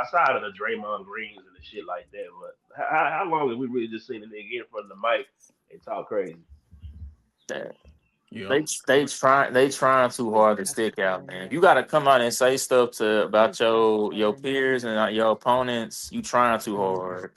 outside of the Draymond Greens and the shit like that. But how long have we really just seen a nigga get in front of the mic and talk crazy? That Yeah. they trying too hard to stick out, man. You got to come out and say stuff to about your peers and your opponents. You trying too hard.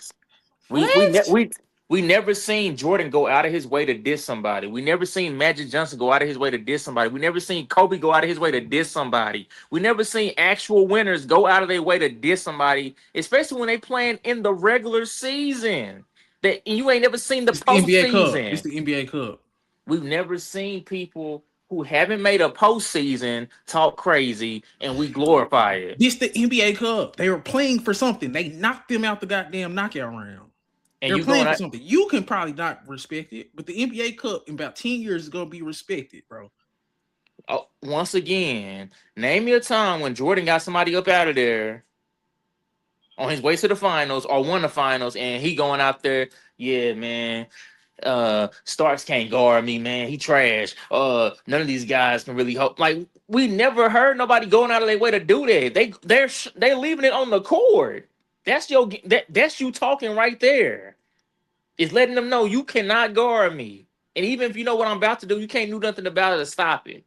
We we ne- What? we we never seen Jordan go out of his way to diss somebody. We never seen Magic Johnson go out of his way to diss somebody. We never seen Kobe go out of his way to diss somebody. We never seen actual winners go out of their way to diss somebody, especially when they playing in the regular season. That you ain't never seen the It's the NBA Cup. It's postseason. the NBA Cup. We've never seen people who haven't made a postseason talk crazy, and we glorify it. This the NBA Cup. They were playing for something. They knocked them out the goddamn knockout round. And They're you going playing for out. something. You can probably not respect it, but the NBA Cup in about 10 years is gonna be respected, bro. Oh, once again, name me a time when Jordan got somebody up out of there on his way to the finals or won the finals, and he going out there, yeah, man. Starks can't guard me, man. He trash. None of these guys can really help. Like we never heard nobody going out of their way to do that. They're leaving it on the court. That's you talking right there. It's letting them know you cannot guard me. And even if you know what I'm about to do, you can't do nothing about it to stop it.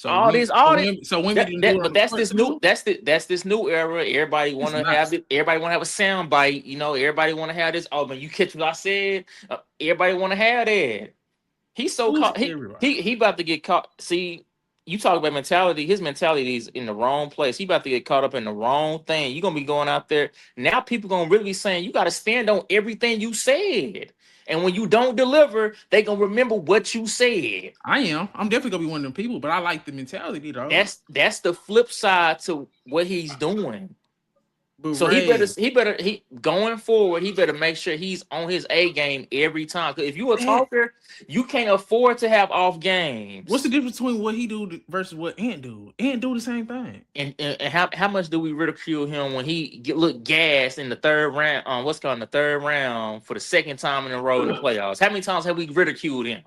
All this, So when we didn't do it on but the that's court this new, too, that's this new era. Everybody it's want to not. have it. Everybody want to have a sound bite. You know, everybody want to have this. Oh man, you catch what I said? Everybody want to have that. He's so Who's caught. everybody? He about to get caught. See, you talk about mentality. His mentality is in the wrong place. He about to get caught up in the wrong thing. You're gonna be going out there now. People gonna really be saying you got to stand on everything you said. And when you don't deliver, they gonna remember what you said. I am. I'm definitely gonna be one of them people, but I like the mentality though. That's the flip side to what he's doing. But So Ray, he going forward, he better make sure he's on his A game every time. Because if you a that talker, you can't afford to have off what's the games. difference between what he do versus what Ant do? Ant do the same thing. And how much do we ridicule him when he look gassed in the third round? What's called in the third round for the second time in a row in the playoffs? How many times have we ridiculed him?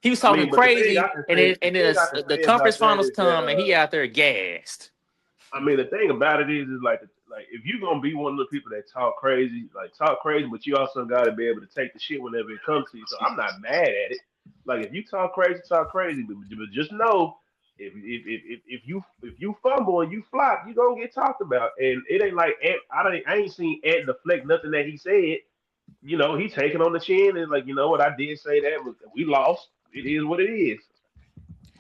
He was I talking mean, but crazy, the and then thing I can the say conference about that finals is that come, and he out there gassed. I mean, the thing about it is like if you're gonna be one of the people that talk crazy, but you also got to be able to take the shit whenever it comes to you. So I'm not mad at it. Like if you talk crazy, but just know if you fumble and you flop, you gonna get talked about. And it ain't like Ant, I ain't seen Ant deflect nothing that he said. You know, he taking on the chin and like, you know what, I did say that, but we lost. It is what it is.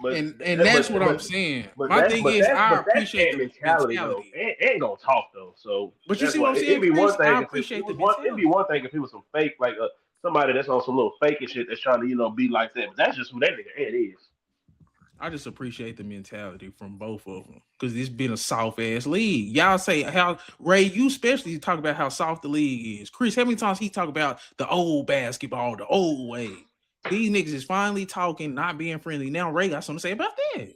But And that's what I'm saying. My thing is I but that's appreciate Ant the mentality though. mentality. Ant gonna talk though, so But you that's see what why I'm it'd saying, be one Chris? thing I if it appreciate the was it'd be mentality. one thing if he was some fake like somebody that's on some little fake and shit that's trying to be like that. But that's just who that nigga Ant is. I just appreciate the mentality from both of them because it's been a soft ass league. Y'all say how Ray, you especially talk about how soft the league is. Chris, how many times he talk about the old basketball, the old way? These niggas is finally talking, not being friendly. Now Ray got something to say about that.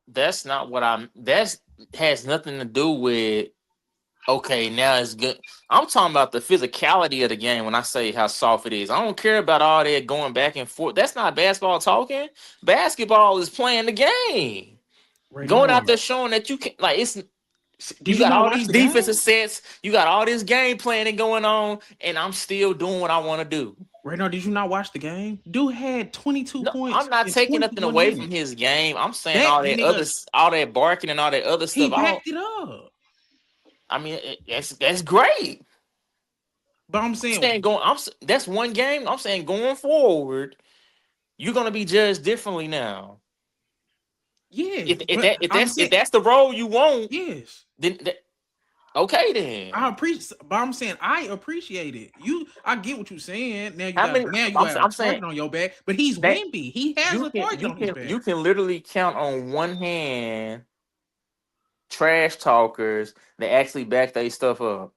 That's not what I'm. That's has nothing to do with. Okay, now it's good. I'm talking about the physicality of the game when I say how soft it is. I don't care about all that going back and forth. That's not basketball talking. Basketball is playing the game. Ray Going out Nard, there showing that you can like it's you did you got not all watch these the game? defensive sets, you got all this game planning going on, and I'm still doing what I want to do. Ray Nard, did you not watch the game? Dude had 22 No, I'm points not in taking nothing 21 away from minutes. his game. I'm saying That all that other, nigga, all that barking and all that other he stuff. backed it up. I mean, that's great. But I'm I'm saying, saying that's one game. I'm saying going forward, you're gonna be judged differently now. yeah, If if but that if I'm that's if saying, that's the role you want, yes. then okay I then. appreciate, but I'm saying I appreciate it. I get what you're saying. How many? Now you I'm got a I'm saying target on your back, but he's that Wemby. He has you a can target you on his can back. you can literally count on one hand trash talkers that actually back their stuff up.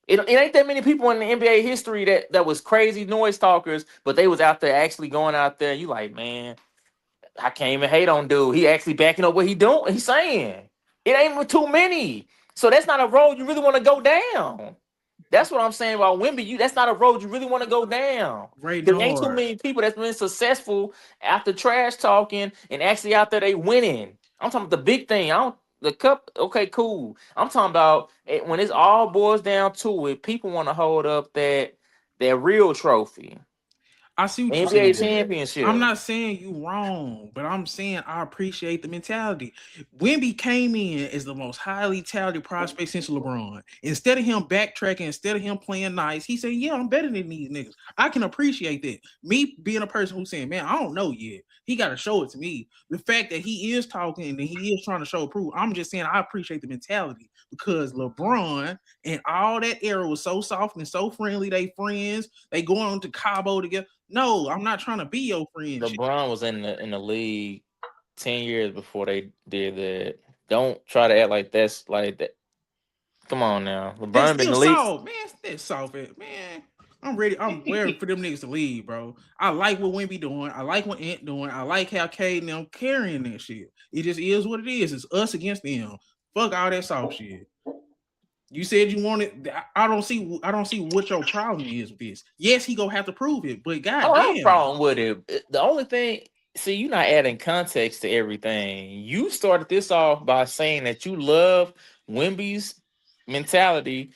It ain't that many people in the NBA history that was crazy noise talkers, but they was out there actually going out there. You like, man, I can't even hate on dude. He actually backing up what he doing. He's saying it ain't even too many. So that's not a road you really want to go down. That's what I'm saying about Wemby. That's not a road you really want to go down. Ray Because ain't too Nord. many people that's been successful after trash talking and actually out there they winning. I'm talking about the big thing. I don't. the cup. Okay, cool. I'm talking about when it's all boils down to it. People want to hold up that real trophy, I see what you're NBA saying. I'm championship. not saying you wrong, but I'm saying I appreciate the mentality. Wemby came in as the most highly touted prospect since LeBron. Instead of him backtracking, instead of him playing nice, he said, "Yeah, I'm better than these niggas." I can appreciate that. Me being a person who's saying, "Man, I don't know yet." He got to show it to me. The fact that he is talking and he is trying to show proof. I'm just saying I appreciate the mentality because LeBron and all that era was so soft and so friendly. They friends. They going to Cabo together. No, I'm not trying to be your friend. LeBron was in the league 10 years before they did that. Don't try to act like that's like that. Come on now, That's LeBron been in still the league. soft, man. That's soft, man. I'm ready. I'm ready for them niggas to leave, bro. I like what Wemby doing. I like what Ant doing. I like how Cade and them carrying that shit. It just is what it is. It's us against them. Fuck all that soft shit. You said you wanted. I don't see. I don't see what your problem is with this. Yes, he gonna have to prove it, but I don't have a goddamn, problem with it. The only thing, see, you're not adding context to everything. You started this off by saying that you love Wemby's mentality,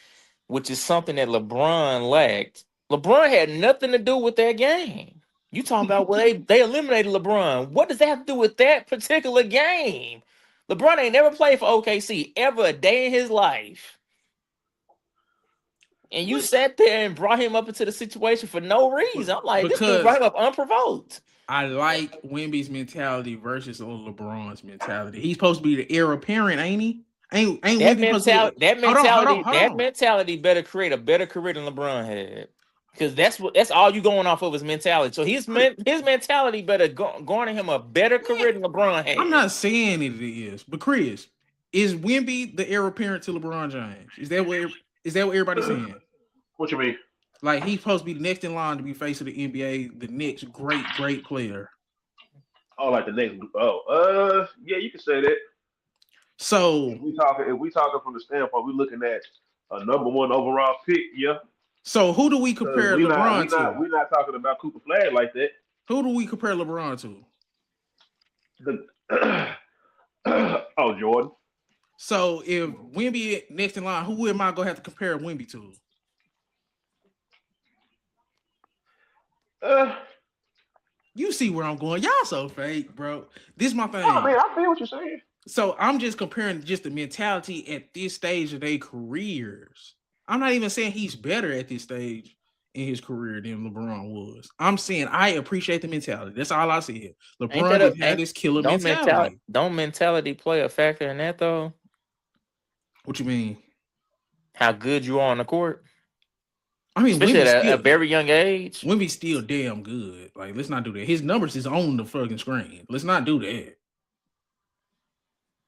which is something that LeBron lacked. LeBron had nothing to do with that game. You talking about well, they eliminated LeBron. What does that have to do with that particular game? LeBron ain't never played for OKC ever a day in his life. And you what? sat there and brought him up into the situation for no reason. I'm like, this dude brought Because him up unprovoked. I like Wemby's mentality versus LeBron's mentality. He's supposed to be the heir apparent, ain't he? Ain't That Wemby supposed to be? mentality, that Hold on, hold on, mentality, hold that on. mentality better create a better career than LeBron had. Because that's all you going off of his mentality. So his mentality better garner him a better Man, career than LeBron I'm had. not saying it is, but Chris, is Wemby the heir apparent to LeBron James? Is that what everybody's saying? What you mean? Like he's supposed to be the next in line to be face of the NBA, the next great player. Oh, like the next. Yeah, you can say that. So If we talking from the standpoint, we looking at a number one overall pick, yeah. who do we Because compare LeBron to? we not talking about Cooper Flag like that. Who do we compare LeBron to? The oh, Jordan. So if Wemby next in line, who am I gonna have to compare Wemby to? Uh, You see where I'm going. Y'all so fake, bro. This is my I thing. mean, I feel what you're saying. So I'm just comparing just the mentality at this stage of their careers. I'm not even saying he's better at this stage in his career than LeBron was. I'm saying I appreciate the mentality. That's all I said. Ain't LeBron that a just had ain't this killer don't mentality mentality. don't mentality play a factor in that though? What you mean? How good you are on the court, I mean, especially at a very young age. Wemby's still damn good. Like, let's not do that. His numbers is on the fucking screen. Let's not do that.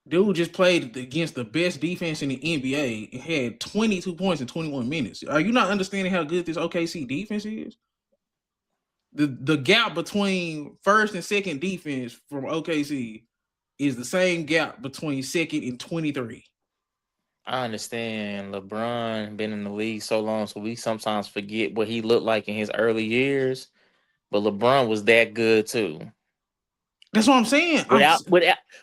Dude just played against the best defense in the NBA and had 22 points in 21 minutes. Are you not understanding how good this OKC defense is? The gap between first and second defense from OKC is the same gap between second and 23. I understand LeBron been in the league so long, so we sometimes forget what he looked like in his early years. But LeBron was that good too. That's what I'm saying.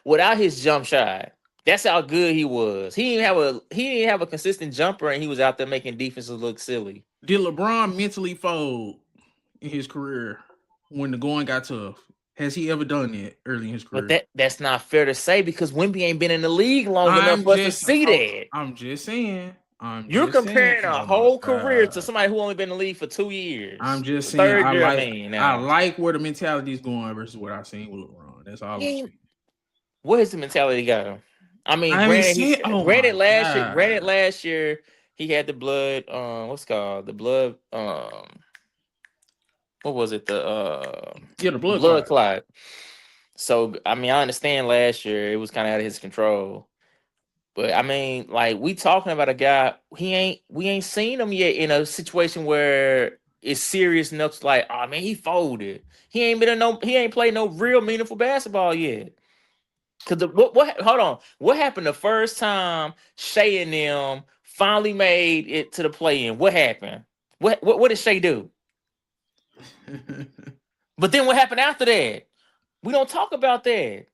Without his jump shot. That's how good he was. He didn't have a consistent jumper, and he was out there making defenses look silly. Did LeBron mentally fold in his career when the going got tough? Has he ever done that early in his But career? that's not fair to say because Wemby ain't been in the league long enough I'm for us to just, see that. I'm just saying. You're comparing a Oh my whole career to god. somebody who only been in the league for 2 years. I'm just The saying. third year, I mean, I now. like where the mentality is going versus what I've seen with LeBron. That's all I'm saying. What is the mentality go? I mean, I haven't seen. Oh my granted god. last year he had the blood. What's it called the blood? What was it? Yeah, the blood Blood clot. clot. So I mean, I understand last year it was kind of out of his control. But I mean, like we talking about a guy, we ain't seen him yet in a situation where it's serious enough to like, oh man, he folded. He ain't played no real meaningful basketball yet. Cause what hold on, what happened the first time Shea and them finally made it to the play-in? What happened? What did Shea do? But then what happened after that? We don't talk about that.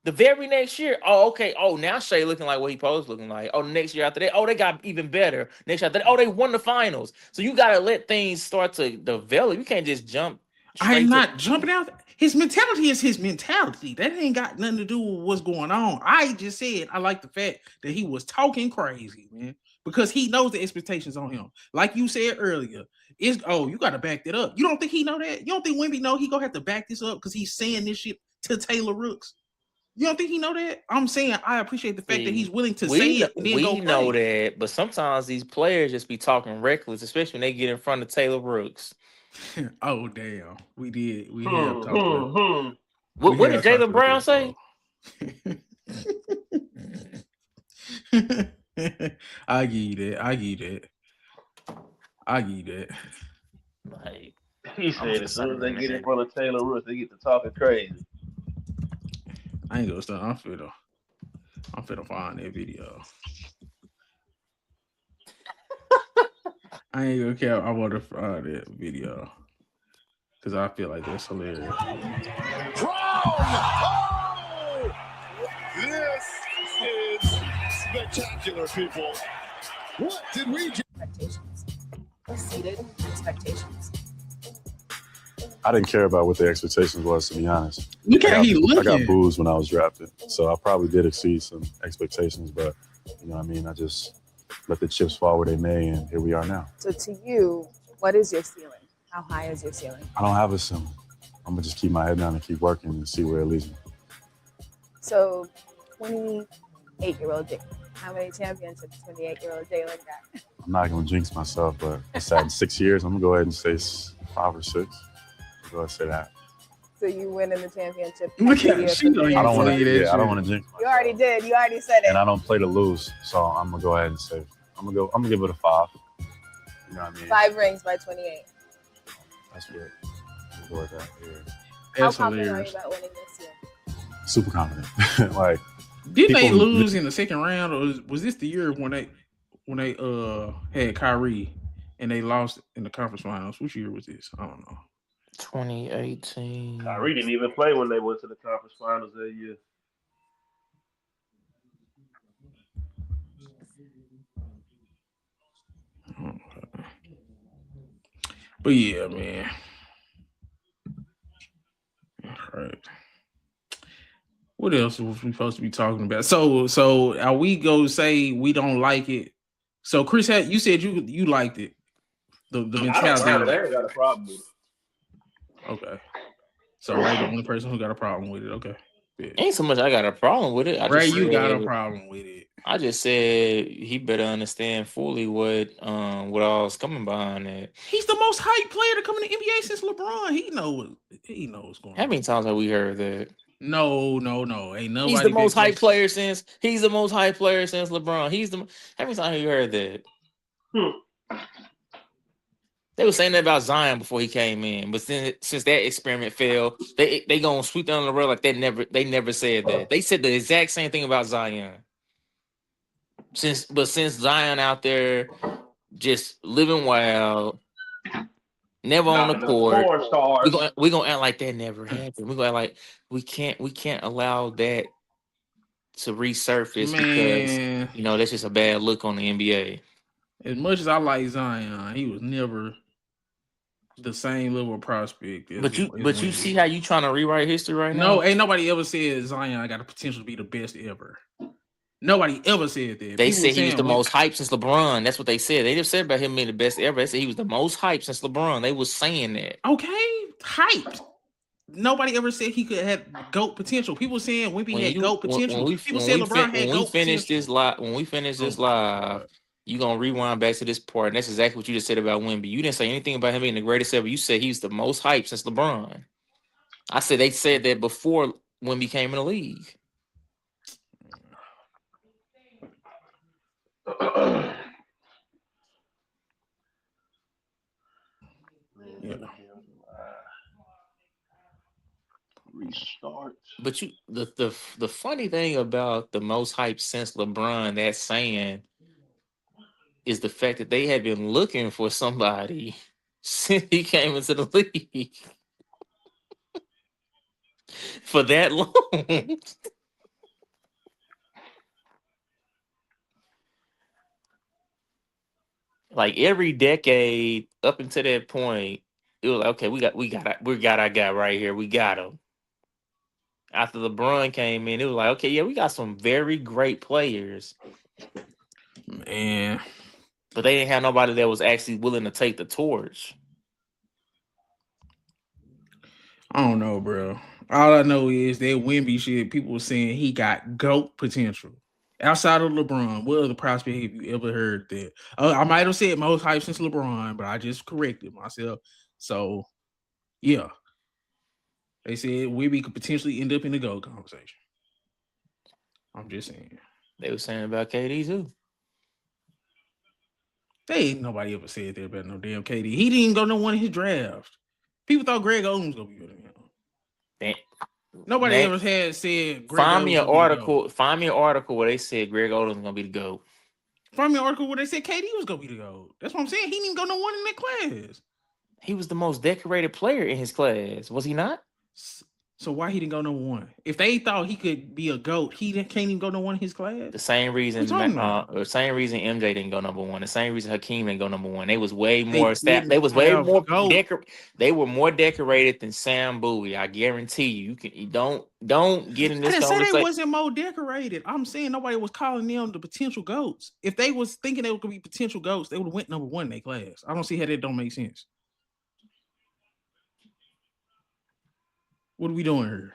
The very next year, oh, okay. Oh, now Shea looking like what he posed looking like. Oh, the next year after that, oh, they got even better. Next year after that, oh, they won the finals. So you gotta let things start to develop. You can't just jump I am straight to. not jumping out. His mentality is his mentality. That ain't got nothing to do with what's going on. I just said I like the fact that he was talking crazy, man, because he knows the expectations on him. Like you said earlier, is you got to back that up. You don't think he know that? You don't think Wemby know he gonna have to back this up because he's saying this shit to Taylor Rooks? You don't think he know that? I'm saying I appreciate the fact that he's willing to say it and then go know play. that, but sometimes these players just be talking reckless, especially when they get in front of Taylor Brooks. Oh damn, we did. We have Hmm, talked about. hmm. What did Jalen Brown say? I give you that. I give you that. I give you that. Like, He I'm said as just soon as they saying, get in man. front of Taylor Rooks, they get to talking crazy. I ain't gonna start. I'm finna find that video. I ain't gonna care. I want to find that video because I feel like that's hilarious. Oh! This is spectacular, people. What did we do? Expectations. Exceeded expectations. I didn't care about what the expectations was, to be honest. Look how he I looking. got booed when I was drafted, so I probably did exceed some expectations, but you know what I mean? I just let the chips fall where they may, and here we are now. So to you, what is your ceiling? How high is your ceiling? I don't have a ceiling. I'm going to just keep my head down and keep working and see where it leads me. So 28-year-old Jay. How many championships 28-year-old Jalen got? I'm not going to jinx myself, but I said in 6 years, I'm going to go ahead and say 5 or 6. I'll go ahead and say that. So you win in the championship. Look at she don't I don't want to. that Yeah, I don't shit. want to jinx myself. You already did. You already said it. And I don't play to lose, so I'm gonna go ahead and say I'm gonna give it a 5. You know what I mean? 5 rings by 28. That's good. I'm go with that. Yeah. How That's confident are you hilarious. about winning this year? Super confident. Like, Didn't they people- lose in the second round, or was this the year when they had Kyrie and they lost in the conference finals? Which year was this? I don't know. 2018. Kyrie didn't even play when they went to the conference finals that year. But yeah, man. All right. What else was we supposed to be talking about? So are we go say we don't like it? So Chris, you said you liked it. The I don't mentality. mind it. I ain't got a problem with it. Okay. So Ray, the only person who got a problem with it. Okay. Yeah. Ain't so much I got a problem with it. Ray, you got a problem with it. I just said he better understand fully what all's coming behind that. He's the most hyped player to come in the NBA since LeBron. He knows what's going on. How many times have we heard that? No. Ain't nobody. He's the most hyped player since LeBron. How many times have you heard that? They were saying that about Zion before he came in, but since that experiment failed, they gonna sweep down the rug like they never said that. They said the exact same thing about Zion. Since Zion out there just living wild, never on the court, we're gonna act like that never happened. We're gonna act like we can't allow that to resurface because that's just a bad look on the NBA. As much as I like Zion, he was never the same level of prospect. But you see how you trying to rewrite history right now? No, ain't nobody ever said Zion got the potential to be the best ever. Nobody ever said that. They said he was the most hyped since LeBron. That's what they said. They just said about him being the best ever. They said he was the most hyped since LeBron. They was saying that. Okay, hyped. Nobody ever said he could have GOAT potential. People saying Wemby had GOAT potential. People said LeBron had GOAT potential. When we finish this live, you gonna rewind back to this part, and that's exactly what you just said about Wemby. You didn't say anything about him being the greatest ever. You said he's the most hyped since LeBron. I said they said that before Wemby came in the league. Restart. But the funny thing about the most hyped since LeBron, that saying, is the fact that they have been looking for somebody since he came into the league for that long. like every decade up until that point, it was like, okay, we got our guy right here. We got him. After LeBron came in, it was like, okay, yeah, we got some very great players, Man, but they didn't have nobody that was actually willing to take the torch. I don't know, bro. All I know is that Wemby shit, people were saying he got GOAT potential. Outside of LeBron, what other prospect have you ever heard that? I might have said most hype since LeBron, but I just corrected myself. So, yeah. They said Wemby could potentially end up in the GOAT conversation. I'm just saying. They were saying about KD too. They ain't nobody ever said that about no damn KD. He didn't even go no one in his draft. People thought Greg Oden was gonna be better than him. Damn. Nobody Name- ever had said Greg Find Oden me was an gonna be the article. GOAT. Find me an article where they said Greg Oden was gonna be the GOAT. Find me an article where they said KD was gonna be the GOAT. That's what I'm saying. He didn't even go no one in that class. He was the most decorated player in his class, was he not? So why he didn't go number one? If they thought he could be a GOAT, can't even go number one in his class. The same reason, the same reason MJ didn't go number one. The same reason Hakeem didn't go number one. They was way more staff. They was way more They were more decorated than Sam Bowie. I guarantee you. Don't get in this I didn't say conversation. they wasn't more decorated. I'm saying nobody was calling them the potential GOATs. If they was thinking they were gonna be potential GOATs, they would have went number one in their class. I don't see how that don't make sense. What are we doing here?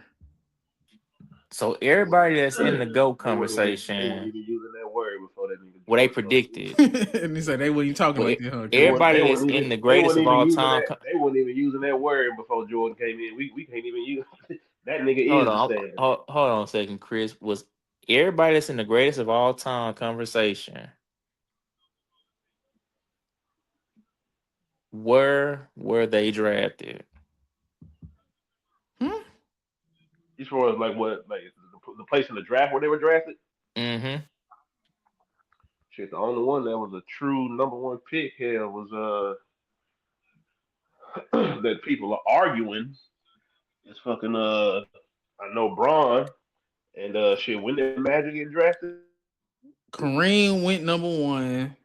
So everybody that's in the GOAT They weren't conversation, even using that word before that nigga. what they predicted. And they said they weren't even talking like that. Huh? Everybody that's in the greatest of all time. They weren't even using that word before Jordan came in. We can't even use that nigga. Hold on a second, Chris. Was everybody that's in the greatest of all time conversation? Where were they drafted? As far as like what, like the place in the draft where they were drafted. Mm-hmm. Shit, the only one that was a true number one pick here was that people are arguing is fucking I know Braun and shit, when did Magic get drafted? Kareem went number one.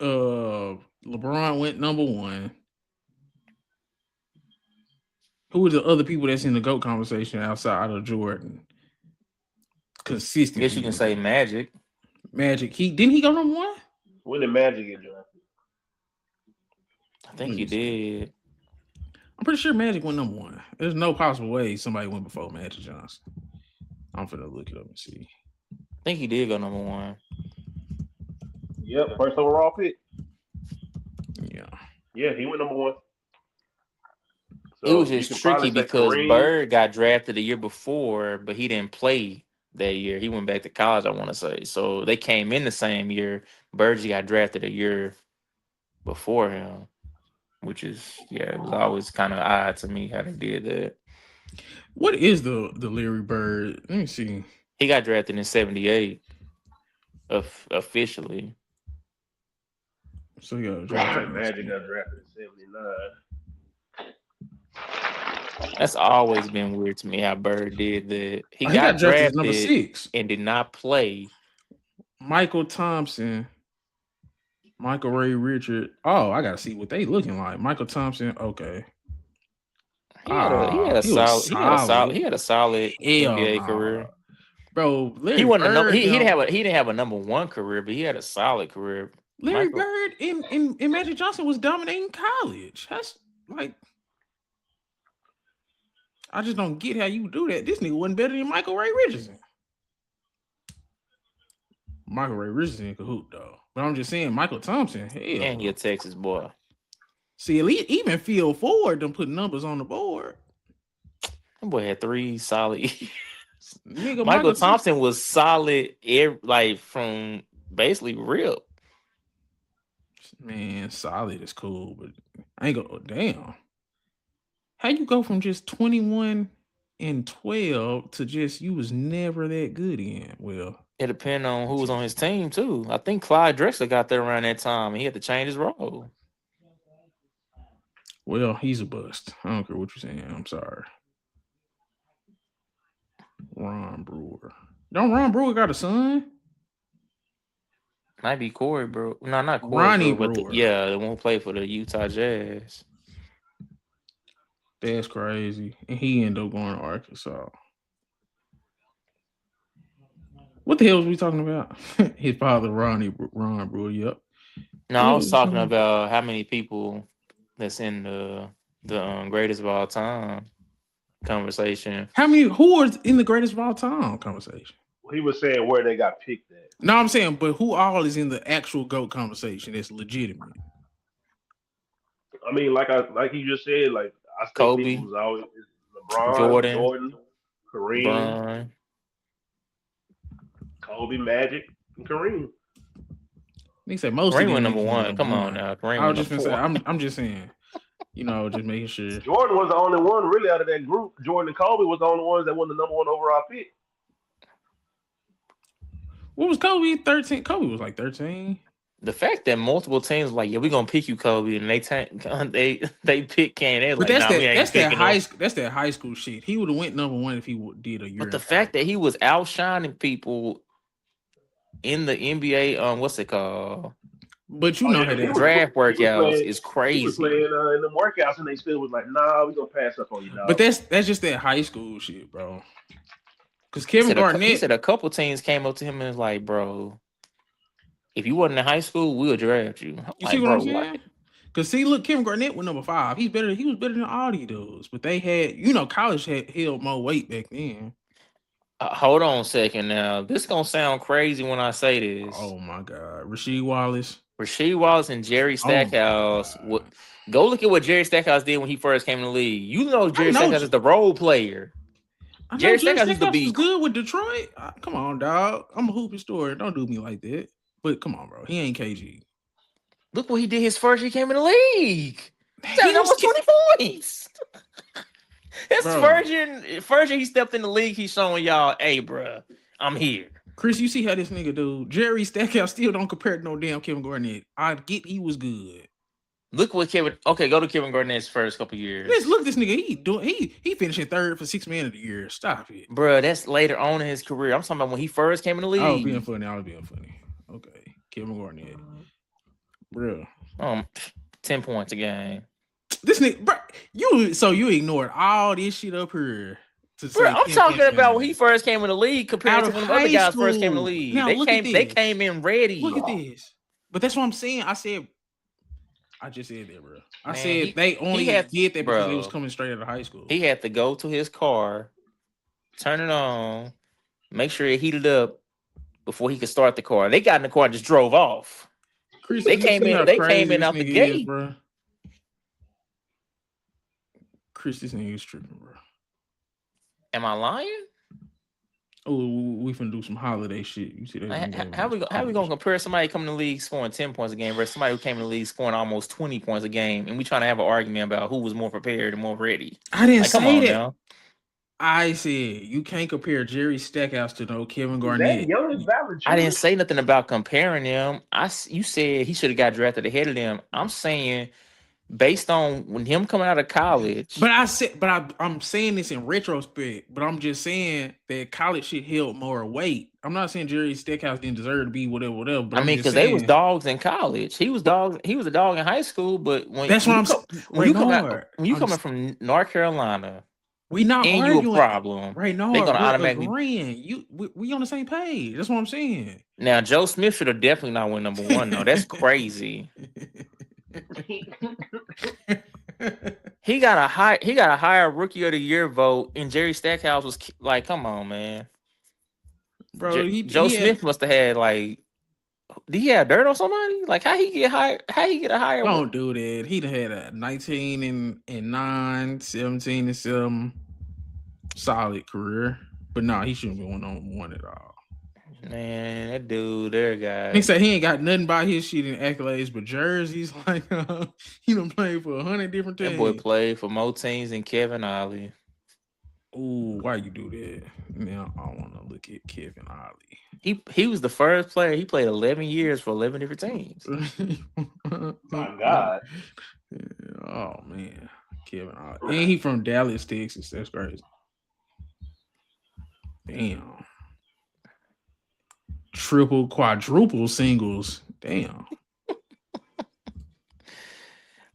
LeBron went number one. Who are the other people that's in the GOAT conversation outside of Jordan? Consistent. I guess you can say Magic. Magic. Didn't he go number one? When did Magic get drafted? I think he did. I'm pretty sure Magic went number one. There's no possible way somebody went before Magic Johnson. I'm finna look it up and see. I think he did go number one. Yep, first overall pick. Yeah, he went number one. So it was just tricky because Bird got drafted the year before, but he didn't play that year. He went back to college, I want to say. So they came in the same year. Bird got drafted a year before him, which is, it was always kind of odd to me how they did that. What is the Larry Bird? Let me see. He got drafted in 78 officially. So Magic got drafted in 79. That's always been weird to me how Bird did that. He got drafted number 6 and did not play. Michael Thompson, Michael Ray Richard. Oh, I gotta see what they looking like. Michael Thompson. Okay. He had a solid NBA career. Bro, Larry Bird, he didn't have a number one career, but he had a solid career. Larry Bird and Magic Johnson was dominating college. That's like, I just don't get how you do that. This nigga wasn't better than Michael Ray Richardson. Michael Ray Richardson could hoop though, but I'm just saying Michael Thompson. Hell. And he a Texas boy. See, even Phil Ford done put numbers on the board. That boy had 3 solid. Nigga, Michael Thompson was solid, like from basically real. Man, solid is cool, but I ain't go. Damn, how you go from just 21 and 12 to just you was never that good in? Well, it depends on who was on his team too. I think Clyde Drexler got there around that time, and he had to change his role. Well, he's a bust. I don't care what you're saying. I'm sorry. Ron Brewer. Don't Ron Brewer got a son? Might be Corey, bro. No, not Corey, Ronnie bro. But Brewer. yeah, they won't play for the Utah Jazz. That's crazy. And he ended up going to Arkansas. What the hell was we talking about? His father, Ron Brewer. Yep. No, I was talking about how many people that's in the greatest of all time conversation. Who are in the greatest of all time conversation? He was saying where they got picked at. No, I'm saying, but who all is in the actual GOAT conversation that's legitimate? I mean, like you just said, like I think Kobe, people was always LeBron, Jordan, Kareem, LeBron. Kobe, Magic, and Kareem. They said most Kareem of them went number niggas one. went Come on one. now, Kareem I was went just gonna number say, one. I'm just saying, just making sure. Jordan was the only one really out of that group. Jordan and Kobe was the only ones that won the number one overall pick. What was Kobe 13? Kobe was like 13. The fact that multiple teams like, yeah, we're gonna pick you, Kobe, and they pick Kane. They're But like, nah, we ain't picking him. That's that high school shit. He would have went number one if he did a year. But the fact that he was outshining people in the NBA, what's it called? But you know how that draft workouts is He was crazy. playing in the workouts, and they still was like, "Nah, we gonna pass up on you, dog." But that's just that high school shit, bro. Because Kevin Garnett, he said a couple teams came up to him and was like, bro, if you wasn't in high school, we'll draft you. You like, see what bro, I'm saying? Because see, look, Kevin Garnett was number 5. He was better than all these dudes. But they had, college had held more weight back then. Hold on a second now. This gonna sound crazy when I say this. Oh my God, Rasheed Wallace and Jerry Stackhouse. Go look at what Jerry Stackhouse did when he first came in the league. You know Jerry Stackhouse is the role player. Jerry Stackhouse used to be good with Detroit. Come on, dog. I'm a hooping story. Don't do me like that. But come on, bro. He ain't KG. Look what he did his first year he came in the league. He almost 20 points. His first year he stepped in the league, he's showing y'all, hey, bro, I'm here. Chris, you see how this nigga do? Jerry Stackhouse still don't compare to no damn Kevin Garnett. I get he was good. Look what go to Kevin Garnett's first couple years. Let's look at this nigga. He finishing third for 6 man of the year. Stop it. Bro, that's later on in his career. I'm talking about when he first came in the league. I was being funny. Okay. Kevin Garnett. Bro. 10 points a game. This nigga, bro, you ignored all this shit up here. Bro, I'm talking about when he first came in the league compared to when the other guys first came in the league. Now, they came in ready. Look at this. But that's what I'm saying. I just said that, bro. I said they only did that because they was coming straight out of high school. He had to go to his car, turn it on, make sure it heated up before he could start the car. They got in the car and just drove off. Chris, they came in out the gate. Bro. Chris, this nigga is tripping, bro. Am I lying? Oh, we finna do some holiday shit. You see that? How we gonna compare somebody coming to the league scoring 10 points a game versus somebody who came in the league scoring almost 20 points a game, and we trying to have an argument about who was more prepared and more ready? I didn't say that. Now. I said you can't compare Jerry Stackhouse to no Kevin Garnett. I didn't say nothing about comparing them. You said he should have got drafted ahead of them. I'm saying based on when him coming out of college. But I'm saying this in retrospect. But I'm just saying that college shit held more weight. I'm not saying Jerry Stackhouse didn't deserve to be whatever. But because they was dogs in college. He was dogs. He was a dog in high school. But when you coming from North Carolina. We not and arguing. You a problem. Right now, they're gonna automatically we on the same page. That's what I'm saying. Now Joe Smith should have definitely not won number 1 though. That's crazy. He got a higher rookie of the year vote, and Jerry Stackhouse was like, come on, man. Bro, Joe Smith must have had like, did he have dirt on somebody? Like how he get a higher? Don't do that. He'd had a 19 and 9, 17 and 7 solid career. But no, he shouldn't be one at all. Man, that dude there, guy. He said he ain't got nothing by his shit in accolades, but jerseys. Like he done played for 100 different teams. That boy played for more teams than Kevin Ollie. Ooh, why you do that? Now I want to look at Kevin Ollie. He was the first player. He played 11 years for 11 different teams. My God. Oh man, Kevin Ollie, and he from Dallas, Texas. That's crazy. Damn. triple, quadruple singles. Damn.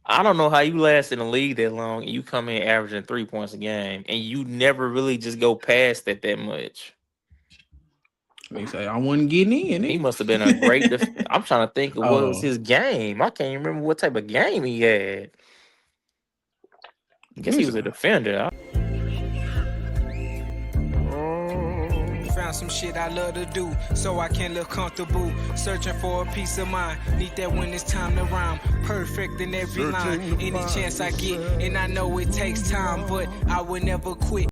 I don't know how you last in the league that long and you come in averaging 3 points a game and you never really just go past that much. They say I wasn't getting in. He must have been a great. I'm trying to think of what was Oh. his game. I can't remember what type of game he had. I guess he was a defender. Found some shit I love to do, so I can look comfortable. Searching for a peace of mind. Need that when it's time to rhyme. Perfect in every line. Any chance I get, and I know it takes time, but I will never quit.